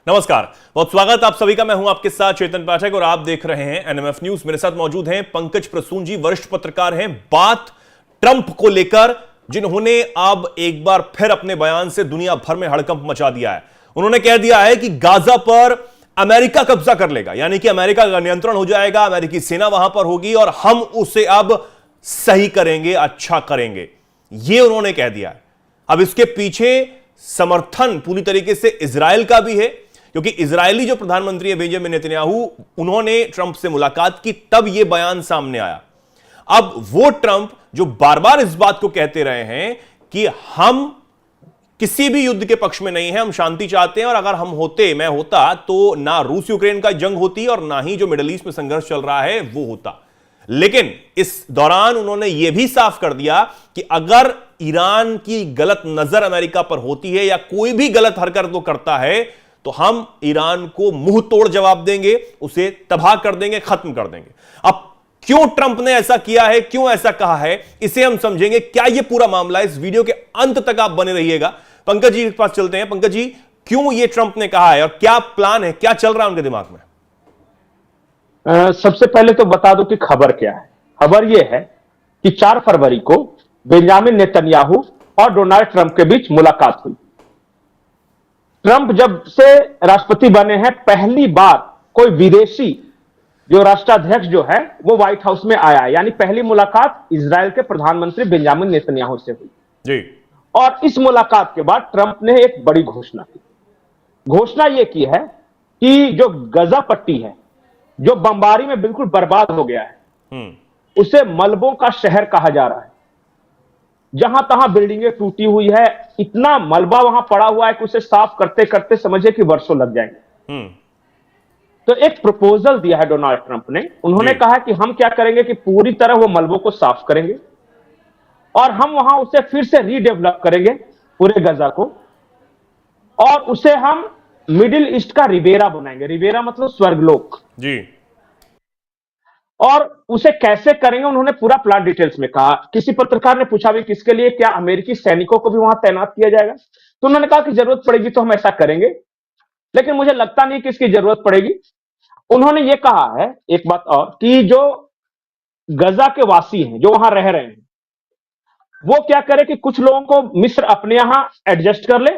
नमस्कार, बहुत स्वागत आप सभी का। मैं हूं आपके साथ चेतन पाठक और आप देख रहे हैं एनएमएफ न्यूज। मेरे साथ मौजूद हैं पंकज प्रसून जी, वरिष्ठ पत्रकार हैं। बात ट्रंप को लेकर, जिन्होंने अब एक बार फिर अपने बयान से दुनिया भर में हड़कंप मचा दिया है। उन्होंने कह दिया है कि गाजा पर अमेरिका कब्जा कर लेगा, यानी कि अमेरिका का नियंत्रण हो जाएगा, अमेरिकी सेना वहां पर होगी और हम उसे अब सही करेंगे, अच्छा करेंगे, यह उन्होंने कह दिया है। अब इसके पीछे समर्थन पूरी तरीके से इजराइल का भी है, क्योंकि इजरायली जो प्रधानमंत्री है बेंजामिन नेतन्याहू, उन्होंने ट्रंप से मुलाकात की, तब यह बयान सामने आया। अब वो ट्रंप जो बार बार इस बात को कहते रहे हैं कि हम किसी भी युद्ध के पक्ष में नहीं है, हम शांति चाहते हैं, और अगर हम होते, मैं होता, तो ना रूस यूक्रेन का जंग होती और ना ही जो मिडिल ईस्ट में संघर्ष चल रहा है वो होता। लेकिन इस दौरान उन्होंने यह भी साफ कर दिया कि अगर ईरान की गलत नजर अमेरिका पर होती है या कोई भी गलत हरकत वो करता है, तो हम ईरान को मुंह तोड़ जवाब देंगे, उसे तबाह कर देंगे, खत्म कर देंगे। अब क्यों ट्रंप ने ऐसा किया है, क्यों ऐसा कहा है, इसे हम समझेंगे। क्या यह पूरा मामला, इस वीडियो के अंत तक आप बने रहिएगा। पंकज जी के पास चलते हैं। पंकज जी, क्यों यह ट्रंप ने कहा है और क्या प्लान है, क्या चल रहा है उनके दिमाग में? सबसे पहले तो बता दूं कि खबर क्या है। खबर यह है कि 4 फरवरी को बेंजामिन नेतन्याहू और डोनाल्ड ट्रंप के बीच मुलाकात हुई। ट्रंप जब से राष्ट्रपति बने हैं, पहली बार कोई विदेशी जो राष्ट्राध्यक्ष जो है वो व्हाइट हाउस में आया है, यानी पहली मुलाकात इजराइल के प्रधानमंत्री बेंजामिन नेतन्याहू से हुई जी। और इस मुलाकात के बाद ट्रंप ने एक बड़ी घोषणा की। घोषणा यह की है कि जो गजा पट्टी है, जो बमबारी में बिल्कुल बर्बाद हो गया है, उसे मलबों का शहर कहा जा रहा है। जहां तहां बिल्डिंगें टूटी हुई है, इतना मलबा वहां पड़ा हुआ है कि उसे साफ करते करते समझे कि वर्षों लग जाएंगे। तो एक प्रपोजल दिया है डोनाल्ड ट्रंप ने। उन्होंने कहा कि हम क्या करेंगे कि पूरी तरह वो मलबों को साफ करेंगे और हम वहां उसे फिर से रीडेवलप करेंगे, पूरे गजा को, और उसे हम मिडिल ईस्ट का रिवेरा बनाएंगे। रिवेरा मतलब स्वर्गलोक जी। और उसे कैसे करेंगे उन्होंने पूरा प्लान डिटेल्स में कहा। किसी पत्रकार ने पूछा भी किसके लिए, क्या अमेरिकी सैनिकों को भी वहां तैनात किया जाएगा? तो उन्होंने कहा कि जरूरत पड़ेगी तो हम ऐसा करेंगे, लेकिन मुझे लगता नहीं कि इसकी जरूरत पड़ेगी। उन्होंने यह कहा है, एक बात और, कि जो गजा के वासी हैं जो वहां रह रहे हैं, वो क्या करे कि कुछ लोगों को मिस्र अपने यहां एडजस्ट कर ले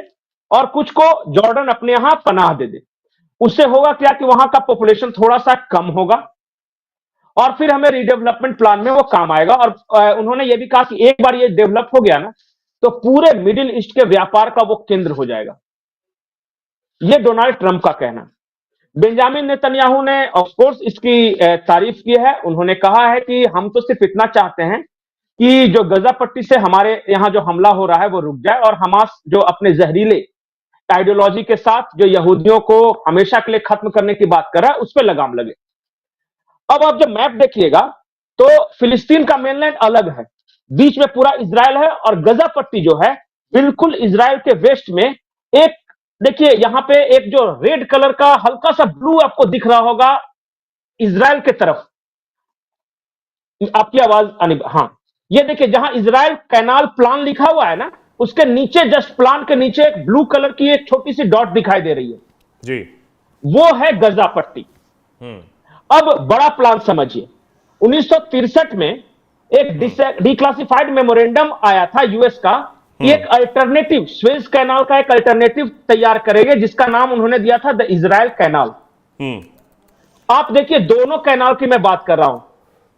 और कुछ को जॉर्डन अपने यहां पनाह दे दे। उससे होगा क्या कि वहां का पॉपुलेशन थोड़ा सा कम होगा और फिर हमें रीडेवलपमेंट प्लान में वो काम आएगा। और उन्होंने ये भी कहा कि एक बार ये डेवलप हो गया ना, तो पूरे मिडिल ईस्ट के व्यापार का वो केंद्र हो जाएगा। ये डोनाल्ड ट्रंप का कहना। बेंजामिन नेतन्याहू ने ऑफ कोर्स इसकी तारीफ की है। उन्होंने कहा है कि हम तो सिर्फ इतना चाहते हैं कि जो गजा पट्टी से हमारे यहां जो हमला हो रहा है वो रुक जाए और हमास जो अपने जहरीले आइडियोलॉजी के साथ जो यहूदियों को हमेशा के लिए खत्म करने की बात कर रहा है, उस पर लगाम लगे। अब आप जब मैप देखिएगा तो फिलिस्तीन का मेनलैंड अलग है, बीच में पूरा इजराइल है, और गजा पट्टी जो है बिल्कुल इजराइल के वेस्ट में। एक देखिए यहां पे एक जो रेड कलर का हल्का सा ब्लू आपको दिख रहा होगा इजराइल के तरफ, आपकी आवाज आने, हाँ, ये देखिए जहां इजराइल कैनाल प्लान लिखा हुआ है ना, उसके नीचे जस्ट प्लान के नीचे एक ब्लू कलर की एक छोटी सी डॉट दिखाई दे रही है जी, वो है गजा पट्टी। अब बड़ा प्लान समझिए। 1963 में एक डिक्लासिफाइड मेमोरेंडम आया था यूएस का, एक अल्टरनेटिव स्वेज कैनाल का एक अल्टरनेटिव तैयार करेंगे, जिसका नाम उन्होंने दिया था द इजराइल कैनाल। आप देखिए दोनों कैनाल की मैं बात कर रहा हूं,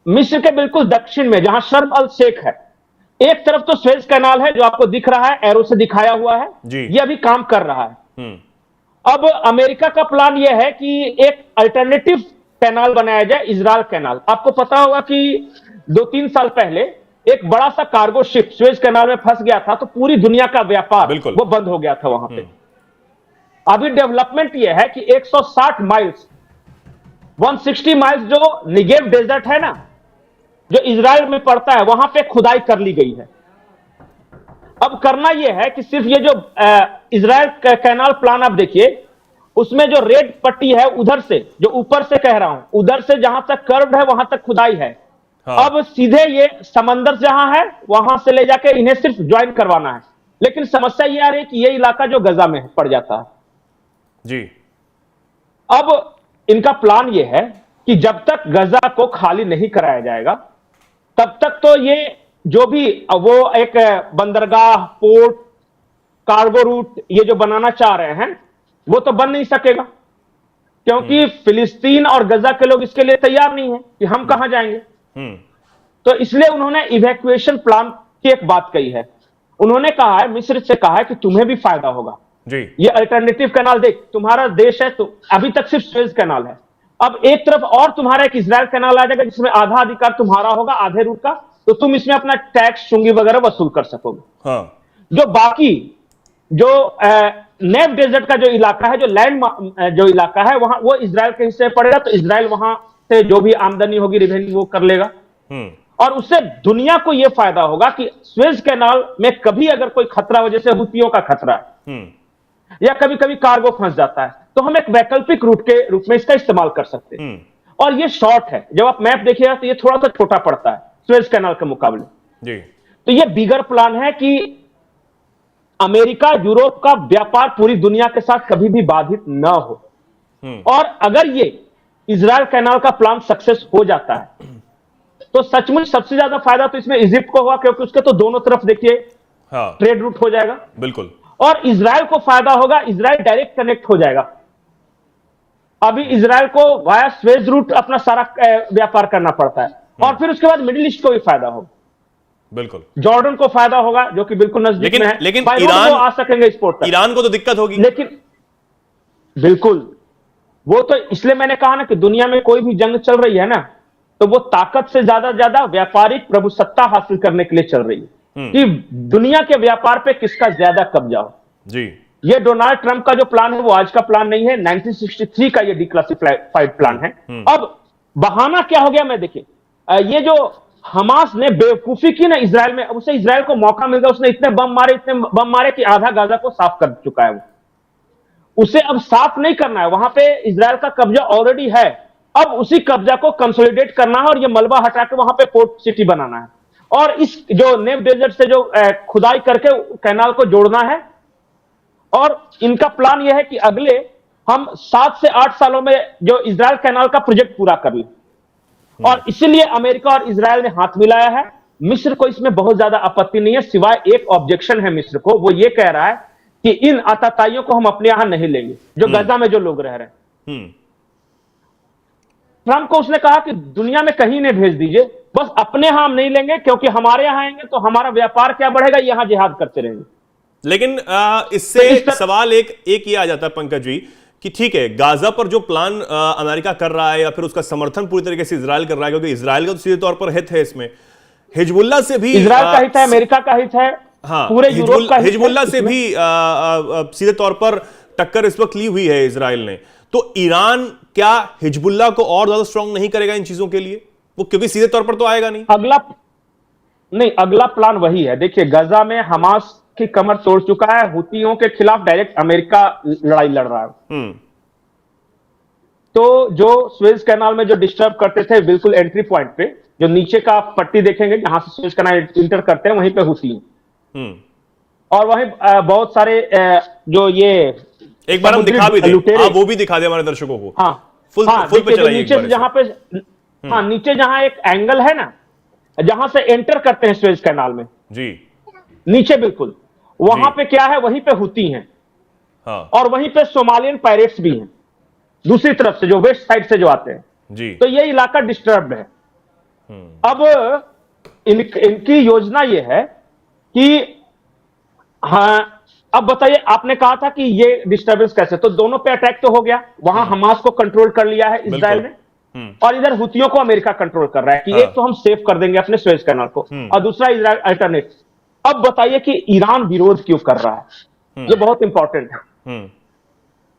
मिस्र के बिल्कुल दक्षिण में जहां शर्म अल शेख है, एक तरफ तो स्वेज कैनाल है जो आपको दिख रहा है, एरो से दिखाया हुआ है, ये अभी काम कर रहा है। अब अमेरिका का प्लान यह है कि एक अल्टरनेटिव कैनाल बनाया जाए, इजराइल कैनाल। आपको पता होगा कि 2-3 साल पहले एक बड़ा सा कार्गो शिप स्वेज कैनाल में फंस गया था, तो पूरी दुनिया का व्यापार वो बंद हो गया था वहां पे। अभी डेवलपमेंट यह है कि 160 माइल्स 160 माइल्स जो निगेव डेजर्ट है ना, जो इजराइल में पड़ता है, वहां पे खुदाई कर ली गई है। अब करना यह है कि सिर्फ ये जो इजराइल कैनाल प्लान आप देखिए, उसमें जो रेड पट्टी है उधर से, जो ऊपर से कह रहा हूं, उधर से जहां तक कर्व्ड है वहां तक खुदाई है। हाँ। अब सीधे ये समंदर जहां है वहां से ले जाके इन्हें सिर्फ ज्वाइन करवाना है। लेकिन समस्या ये आ रही है कि ये इलाका जो गजा में पड़ जाता है जी, अब इनका प्लान यह है कि जब तक गजा को खाली नहीं कराया जाएगा तब तक तो ये जो भी वो एक बंदरगाह, पोर्ट, कार्गो रूट ये जो बनाना चाह रहे हैं वो तो बन नहीं सकेगा, क्योंकि फिलिस्तीन और गजा के लोग इसके लिए तैयार नहीं है कि हम कहां जाएंगे। तो इसलिए उन्होंने इवैक्यूएशन प्लान की एक बात कही है। उन्होंने कहा है, मिस्र से कहा है कि तुम्हें भी फायदा होगा जी। ये अल्टरनेटिव कैनाल देख, तुम्हारा देश है तो अभी तक सिर्फ सुएज कैनाल है, अब एक तरफ और तुम्हारा एक इजराइल कैनाल आ जाएगा जिसमें आधा अधिकार तुम्हारा होगा आधे रूट का, तो तुम इसमें अपना टैक्स, चुंगी वगैरह वसूल कर सकोगे। हाँ। जो बाकी जो नेव डेजर्ट का जो इलाका है, जो लैंड जो इलाका है वहां, वो इजराइल के हिस्से पड़ेगा, तो इजराइल वहां से जो भी आमदनी होगी, रेवेन्यू, वो कर लेगा। और उससे दुनिया को यह फायदा होगा कि सुएज कैनाल में कभी अगर कोई खतरा हो, जैसे हुतियों का खतरा है या कभी कभी कार्गो फंस जाता है, तो हम एक वैकल्पिक रूट के रूप में इसका इस्तेमाल कर सकते हैं। और ये शॉर्ट है, जब आप मैप देखिएगा तो ये थोड़ा सा छोटा पड़ता है सुएज कैनाल के मुकाबले जी। तो ये बिगर प्लान है कि अमेरिका, यूरोप का व्यापार पूरी दुनिया के साथ कभी भी बाधित न हो। और अगर ये इजराइल कैनाल का प्लान सक्सेस हो जाता है तो सचमुच सबसे ज्यादा फायदा तो इसमें इजिप्ट को हुआ, क्योंकि उसके तो दोनों तरफ देखिए ट्रेड रूट हो जाएगा। बिल्कुल। और इजराइल को फायदा होगा, इजराइल डायरेक्ट कनेक्ट हो जाएगा। अभी इजराइल को वाया सुएज रूट अपना सारा व्यापार करना पड़ता है, और फिर उसके बाद मिडिल ईस्ट को भी फायदा होगा, बिल्कुल। जॉर्डन को फायदा होगा जो कि बिल्कुल नजदीक में है, लेकिन ईरान को आ सकेंगे एक्सपोर्ट तक। ईरान को तो दिक्कत होगी। लेकिन बिल्कुल, वो तो इसलिए मैंने कहा ना कि दुनिया में कोई भी जंग चल रही है ना, तो वो ताकत से ज्यादा व्यापारिक प्रभुसत्ता हासिल करने के लिए चल रही है, कि दुनिया के व्यापार पे किसका ज्यादा कब्जा हो जी। ये डोनाल्ड ट्रंप का जो प्लान है वो आज का प्लान नहीं है, 1963 का ये डिक्लासिफाइड प्लान है। अब बहाना क्या हो गया, मैं देखिए, ये जो हमास ने बेवकूफी की ना इजराइल में, उसे इजराइल को मौका मिल गया, उसने इतने बम मारे कि आधा गाजा को साफ कर चुका है। वो उसे अब साफ नहीं करना है, वहां पे इजराइल का कब्जा ऑलरेडी है, अब उसी कब्जा को कंसोलिडेट करना है और ये मलबा हटा के वहां पे पोर्ट सिटी बनाना है, और इस जो नेव डेजर्ट से जो खुदाई करके कैनाल को जोड़ना है। और इनका प्लान यह है कि अगले हम 7 से 8 सालों में जो इजराइल कैनाल का प्रोजेक्ट पूरा कर लें, और इसीलिए अमेरिका और इजराइल ने हाथ मिलाया है। मिस्र को इसमें बहुत ज्यादा आपत्ति नहीं है, सिवाय एक ऑब्जेक्शन है मिस्र को, वो ये कह रहा है कि इन आतताइयों को हम अपने यहां नहीं लेंगे जो गजा में जो लोग रह रहे हैं। ट्रंप को उसने कहा कि दुनिया में कहीं नहीं भेज दीजिए, बस अपने यहां हम नहीं लेंगे, क्योंकि हमारे यहां आएंगे तो हमारा व्यापार क्या बढ़ेगा, यहां जिहाद करते रहेंगे। लेकिन इससे सवाल एक ये आ जाता है पंकज जी कि ठीक है, गाजा पर जो प्लान अमेरिका कर रहा है या फिर उसका समर्थन पूरी तरीके से इजराइल कर रहा है, क्योंकि इजराइल का तो सीधे तौर पर हित है इसमें, हिजबुल्लाह से भी इजराइल का हित है, अमेरिका का हित है, हाँ, पूरे यूरोप का हित है, हिजबुल्लाह से भी सीधे तौर पर टक्कर इस वक्त ली हुई है इजराइल ने। तो ईरान क्या हिजबुल्लाह को और ज्यादा स्ट्रांग नहीं करेगा इन चीजों के लिए? वो क्योंकि सीधे तौर पर तो आएगा नहीं। अगला प्लान वही है। देखिए, गजा में हमास की कमर तोड़ चुका है, हुतियों के खिलाफ डायरेक्ट अमेरिका लड़ाई लड़ रहा है। तो जो सुएज कैनाल में जो डिस्टर्ब करते थे बिल्कुल एंट्री पॉइंट पे, जो नीचे का पट्टी देखेंगे जहां से सुएज कैनाल इंटर करते हैं, वहीं पे हुती और वहीं बहुत सारे जो ये एक बार हम दिखा भी दें, आप वो भी दिखा दें हमारे दर्शकों को। हाँ, फुल पे चलाइए नीचे जहां पे, हाँ, नीचे जहां एक एंगल है ना, जहां से एंटर करते हैं सुएज कैनाल में जी, नीचे बिल्कुल वहां पे क्या है, वहीं पे हुती हैं। हाँ। और वहीं पे सोमालियन पायरेट्स भी हैं दूसरी तरफ से, जो वेस्ट साइड से जो आते हैं जी। तो ये इलाका डिस्टर्ब्ड है। अब इनकी योजना ये है कि, हाँ, अब बताइए, आपने कहा था कि ये डिस्टर्बेंस कैसे, तो दोनों पे अटैक तो हो गया, वहां हमास को कंट्रोल कर लिया है इजराइल ने, और इधर हुतियों को अमेरिका कंट्रोल कर रहा है कि एक तो हम सेव कर देंगे अपने सुएज कैनाल को, और दूसरा इजराइल अल्टरनेट। अब बताइए कि ईरान विरोध क्यों कर रहा है, ये बहुत इंपॉर्टेंट है।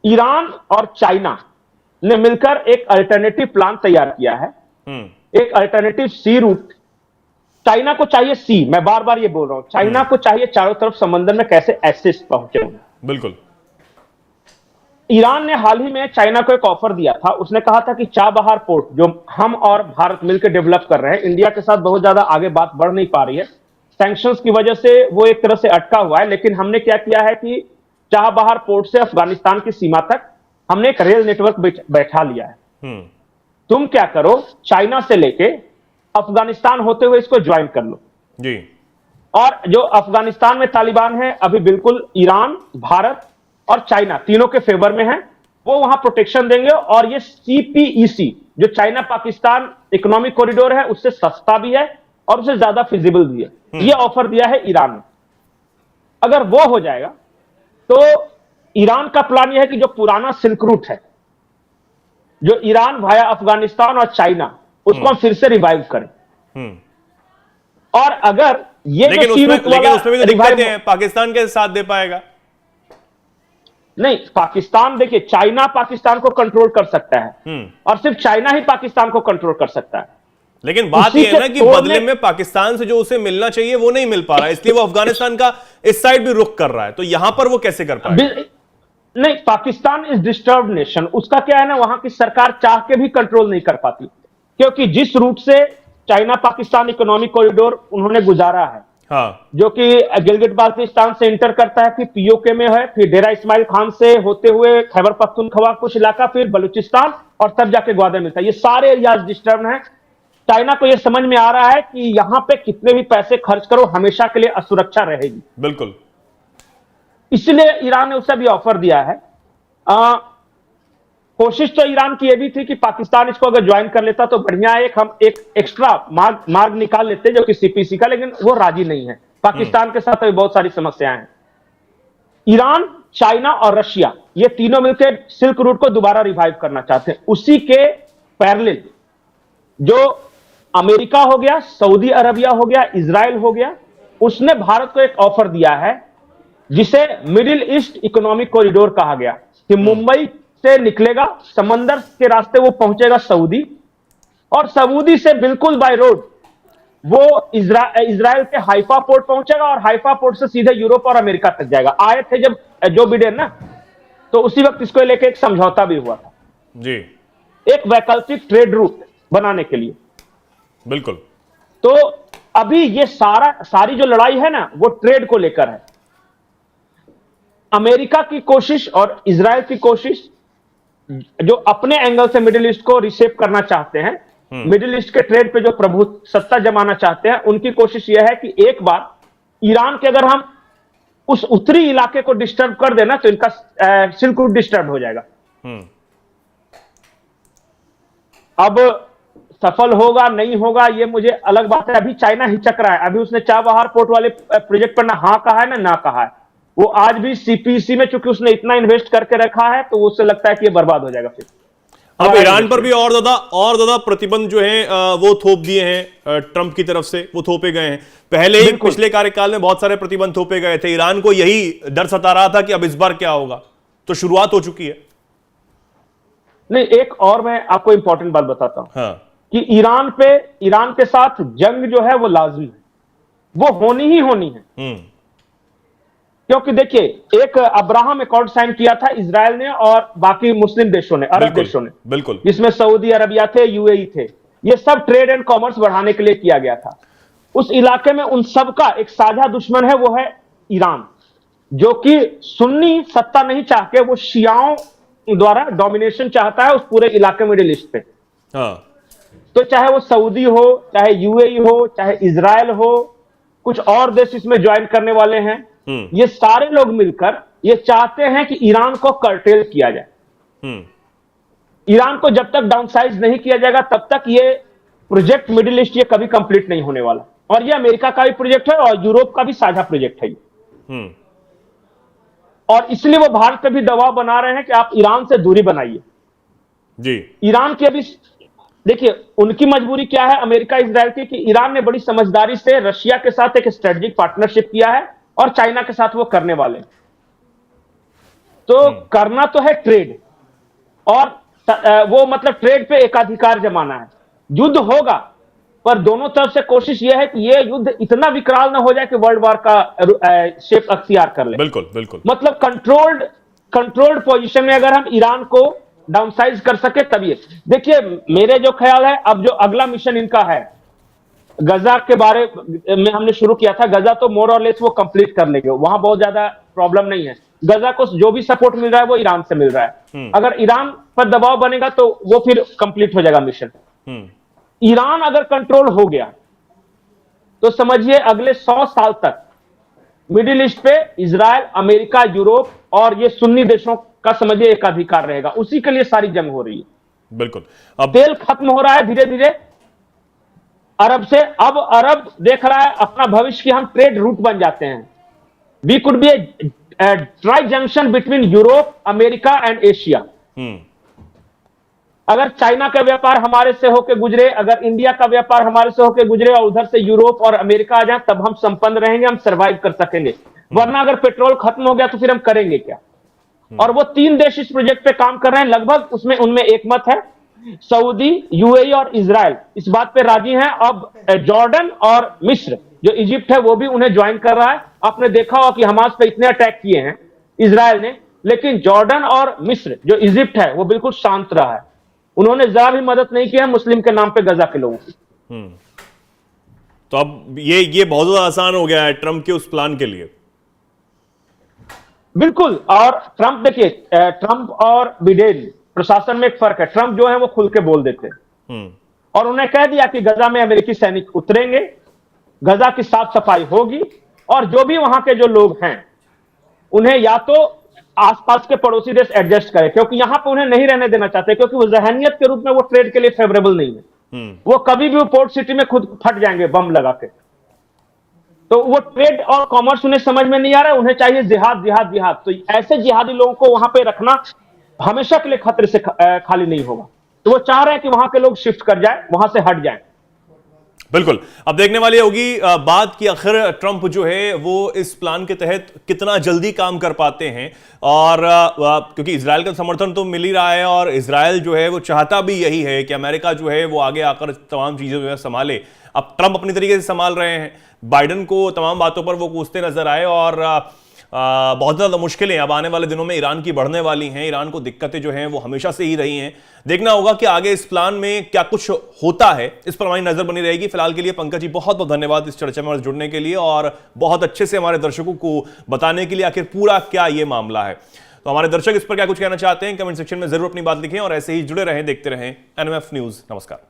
ईरान और चाइना ने मिलकर एक अल्टरनेटिव प्लान तैयार किया है, एक अल्टरनेटिव सी रूट। चाइना को चाहिए सी, मैं बार बार ये बोल रहा हूं, चाइना को चाहिए चारों तरफ समंदर में कैसे एक्सेस पहुंचे। बिल्कुल। ईरान ने हाल ही में चाइना को एक ऑफर दिया था, उसने कहा था कि चाबहार पोर्ट जो हम और भारत मिलकर डेवलप कर रहे हैं, इंडिया के साथ बहुत ज्यादा आगे बात बढ़ नहीं पा रही है, सैंक्शंस की वजह से वो एक तरह से अटका हुआ है, लेकिन हमने क्या किया है कि चाबहार पोर्ट से अफगानिस्तान की सीमा तक हमने एक रेल नेटवर्क बैठा लिया है, हम्म। तुम क्या करो, चाइना से लेके अफगानिस्तान होते हुए इसको ज्वाइन कर लो। जी। और जो अफगानिस्तान में तालिबान है अभी बिल्कुल ईरान, भारत और चाइना तीनों के फेवर में है, वो वहां प्रोटेक्शन देंगे। और ये सीपीईसी जो चाइना पाकिस्तान इकोनॉमिक कॉरिडोर है उससे सस्ता भी है और उससे ज्यादा फिजिबल भी है। ये ऑफर दिया है ईरान ने। अगर वो हो जाएगा तो ईरान का प्लान यह है कि जो पुराना सिल्क रूट है, जो ईरान वाया अफगानिस्तान और चाइना, उसको हम फिर से रिवाइव करें। और अगर ये लेकिन जो सी रूट उसमें वाला भी तो दिक्कतें हैं, पाकिस्तान कैसे साथ दे पाएगा? नहीं, पाकिस्तान देखिए, चाइना पाकिस्तान को कंट्रोल कर सकता है और सिर्फ चाइना ही पाकिस्तान को कंट्रोल कर सकता है। लेकिन बात यह है ना कि बदले में पाकिस्तान से जो उसे मिलना चाहिए वो नहीं मिल पा रहा है, इसलिए वो अफगानिस्तान का इस साइड भी रुख कर रहा है। तो यहां पर वो कैसे कर पाएगा? नहीं, पाकिस्तान इज डिस्टर्ब्ड नेशन। उसका क्या है ना, वहां की सरकार चाह के भी कंट्रोल नहीं कर पाती, क्योंकि जिस रूट से चाइना पाकिस्तान इकोनॉमिक कॉरिडोर उन्होंने गुजारा है, हाँ, जो कि गिलगिट बाल्टिस्तान से इंटर करता है, फिर पीओके में है, फिर डेरा इस्माइल खान से होते हुए खैबर पख्तूनख्वा कुछ इलाका, फिर बलूचिस्तान और तब जाके ग्वादर मिलता है। ये सारे एरियाज डिस्टर्ब हैं। चाइना को यह समझ में आ रहा है कि यहां पे कितने भी पैसे खर्च करो हमेशा के लिए असुरक्षा रहेगी। बिल्कुल। इसलिए ईरान ने उसे भी ऑफर दिया है। कोशिश तो ईरान की यह भी थी कि पाकिस्तान इसको अगर ज्वाइन कर लेता तो बढ़िया है, हम एक एक्स्ट्रा मार्ग निकाल लेते जो कि सीपीसी का, लेकिन वो राजी नहीं है। पाकिस्तान के साथ अभी बहुत सारी समस्याएं हैं। ईरान, चाइना और रशिया ये तीनों मिलकर सिल्क रूट को दोबारा रिवाइव करना चाहते हैं। उसी के पैरेलल जो अमेरिका हो गया, सऊदी अरबिया हो गया, इजराइल हो गया, उसने भारत को एक ऑफर दिया है जिसे मिडिल ईस्ट इकोनॉमिक कॉरिडोर कहा गया, कि मुंबई से निकलेगा, समंदर के रास्ते वो पहुंचेगा सऊदी, और सऊदी से बिल्कुल बाय रोड वो इजराइल के हाइफा पोर्ट पहुंचेगा और हाइफा पोर्ट से सीधे यूरोप और अमेरिका तक जाएगा। आए थे जब जो बिडेन ना, तो उसी वक्त इसको लेकर एक समझौता भी हुआ था जी, एक वैकल्पिक ट्रेड रूट बनाने के लिए। बिल्कुल। तो अभी ये सारी जो लड़ाई है ना, वो ट्रेड को लेकर है। अमेरिका की कोशिश और इजराइल की कोशिश, जो अपने एंगल से मिडिल ईस्ट को रिशेप करना चाहते हैं, मिडिल ईस्ट के ट्रेड पे जो प्रभु सत्ता जमाना चाहते हैं, उनकी कोशिश यह है कि एक बार ईरान के अगर हम उस उत्तरी इलाके को डिस्टर्ब कर देना तो इनका सिल्क रूट डिस्टर्ब हो जाएगा। अब सफल होगा नहीं होगा ये मुझे अलग बात है। अभी चाइना हिचक रहा है, अभी उसने चाबहार पोर्ट वाले प्रोजेक्ट पर ना हाँ कहा है ना कहा है। वो आज भी सीपीसी में, चूंकि उसने इतना इन्वेस्ट करके रखा है, तो उससे लगता है कि ये बर्बाद हो जाएगा। फिर अब ईरान पर भी और ज्यादा प्रतिबंध जो हैं वो थोप दिए हैं ट्रंप की तरफ से, वो थोपे गए हैं। पहले ही पिछले कार्यकाल में बहुत सारे प्रतिबंध थोपे गए थे। ईरान को यही डर सता रहा था कि अब इस बार क्या होगा, तो शुरुआत हो चुकी है। नहीं, एक और मैं आपको इंपॉर्टेंट बात बताता हूं, हाँ, कि ईरान के साथ जंग जो है वो लाजमी है, वो होनी ही होनी है। क्योंकि देखिए, एक अब्राहम अकॉर्ड साइन किया था इजराइल ने और बाकी मुस्लिम देशों ने, अरब देशों ने, बिल्कुल, जिसमें सऊदी अरबिया थे, यूएई थे। ये सब ट्रेड एंड कॉमर्स बढ़ाने के लिए किया गया था। उस इलाके में उन सबका एक साझा दुश्मन है, वो है ईरान, जो कि सुन्नी सत्ता नहीं चाह के वो शियाओं द्वारा डोमिनेशन चाहता है उस पूरे इलाके मिडिल ईस्ट पे। हाँ। तो चाहे वो सऊदी हो, चाहे यूएई हो, चाहे इजराइल हो, कुछ और देश इसमें ज्वाइन करने वाले हैं, ये सारे लोग मिलकर ये चाहते हैं कि ईरान को कर्टेल किया जाए। ईरान को जब तक डाउनसाइज नहीं किया जाएगा तब तक ये प्रोजेक्ट मिडिल ईस्ट ये कभी कंप्लीट नहीं होने वाला। और ये अमेरिका का भी प्रोजेक्ट है और यूरोप का भी साझा प्रोजेक्ट है ये। और इसलिए वो भारत पे भी दबाव बना रहे हैं कि आप ईरान से दूरी बनाइए जी। ईरान की अभी देखिए, उनकी मजबूरी क्या है अमेरिका इजराइल की, कि ईरान ने बड़ी समझदारी से रशिया के साथ एक स्ट्रेटेजिक पार्टनरशिप किया है और चाइना के साथ वो करने वाले। तो करना तो है ट्रेड, और वो मतलब ट्रेड पे एकाधिकार जमाना है। युद्ध होगा, पर दोनों तरफ से कोशिश यह है कि ये युद्ध इतना विकराल ना हो जाए कि वर्ल्ड वॉर का शेप अख्तियार कर ले। बिल्कुल बिल्कुल, मतलब कंट्रोल्ड पोजीशन में अगर हम ईरान को डाउनसाइज कर सके तब ये। देखिए, मेरे जो ख्याल है, अब जो अगला मिशन इनका है, गजा के बारे में हमने शुरू किया था। गजा तो मोर और लेस वो कंप्लीट कर लेंगे, वहां बहुत ज्यादा प्रॉब्लम नहीं है। गजा को जो भी सपोर्ट मिल रहा है वो ईरान से मिल रहा है। अगर ईरान पर दबाव बनेगा तो वो फिर कंप्लीट हो जाएगा मिशन। ईरान अगर कंट्रोल हो गया तो समझिए अगले 100 साल तक मिडिल ईस्ट पे इजराइल, अमेरिका, यूरोप और ये सुन्नी देशों का समझिए एकाधिकार रहेगा। उसी के लिए सारी जंग हो रही है। बिल्कुल। अब तेल खत्म हो रहा है धीरे धीरे अरब से। अब अरब देख रहा है अपना भविष्य की हम ट्रेड रूट बन जाते हैं। We could be a tri junction between Europe, America and Asia. अगर चाइना का व्यापार हमारे से होकर गुजरे, अगर इंडिया का व्यापार हमारे से होकर गुजरे और उधर से यूरोप और अमेरिका आ जाए, तब हम संपन्न रहेंगे, हम सरवाइव कर सकेंगे। वरना अगर पेट्रोल खत्म हो गया तो फिर हम करेंगे क्या? और वो 3 देश इस प्रोजेक्ट पे काम कर रहे हैं लगभग। उसमें उनमें एक मत है, सऊदी, यूएई और इजराइल इस बात पे राजी हैं। अब जॉर्डन और मिस्र जो इजिप्ट है वो भी उन्हें ज्वाइन कर रहा है। आपने देखा होगा कि हमास पे इतने अटैक किए हैं इजराइल ने, लेकिन जॉर्डन और मिस्र जो इजिप्ट है वो बिल्कुल शांत रहा है। उन्होंने जरा भी मदद नहीं की है मुस्लिम के नाम पे गजा के लोगों की। तो अब ये बहुत ज्यादा आसान हो गया है ट्रंप के उस प्लान के लिए। बिल्कुल। और ट्रंप देखिए, ट्रंप और बिडेन प्रशासन में एक फर्क है। ट्रंप जो है वो खुल के बोल देते हैं और उन्हें कह दिया कि गजा में अमेरिकी सैनिक उतरेंगे, गजा की साफ सफाई होगी और जो भी वहां के जो लोग हैं उन्हें या तो आसपास के पड़ोसी देश एडजस्ट करें, क्योंकि यहां पर उन्हें नहीं रहने देना चाहते, क्योंकि वो जहनियत के रूप में वो ट्रेड के लिए फेवरेबल नहीं है। वो कभी भी वो पोर्ट सिटी में खुद फट जाएंगे बम लगा के। तो वो ट्रेड और कॉमर्स उन्हें समझ में नहीं आ रहा है। उन्हें चाहिए जिहाद जिहाद जिहाद। तो ऐसे जिहादी लोगों को वहां पे रखना हमेशा के लिए खतरे से खाली नहीं होगा। तो वो चाह रहे हैं कि वहां के लोग शिफ्ट कर जाए, वहां से हट जाएं। बिल्कुल। अब देखने वाली होगी बात कि आखिर ट्रंप जो है वो इस प्लान के तहत कितना जल्दी काम कर पाते हैं। और क्योंकि इजराइल का समर्थन तो मिल ही रहा है और इजराइल जो है वो चाहता भी यही है कि अमेरिका जो है वो आगे आकर तमाम चीजें जो है संभाले। अब ट्रंप अपनी तरीके से संभाल रहे हैं, बाइडन को तमाम बातों पर वो कोसते नजर आए और बहुत ज़्यादा मुश्किलें अब आने वाले दिनों में ईरान की बढ़ने वाली हैं। ईरान को दिक्कतें जो हैं वो हमेशा से ही रही हैं। देखना होगा कि आगे इस प्लान में क्या कुछ होता है, इस पर हमारी नजर बनी रहेगी। फिलहाल के लिए पंकज जी बहुत बहुत धन्यवाद इस चर्चा में जुड़ने के लिए और बहुत अच्छे से हमारे दर्शकों को बताने के लिए आखिर पूरा क्या ये मामला है। तो हमारे दर्शक इस पर क्या कुछ कहना चाहते हैं कमेंट सेक्शन में जरूर अपनी बात लिखें और ऐसे ही जुड़े रहें, देखते रहें एनएमएफ न्यूज़। नमस्कार।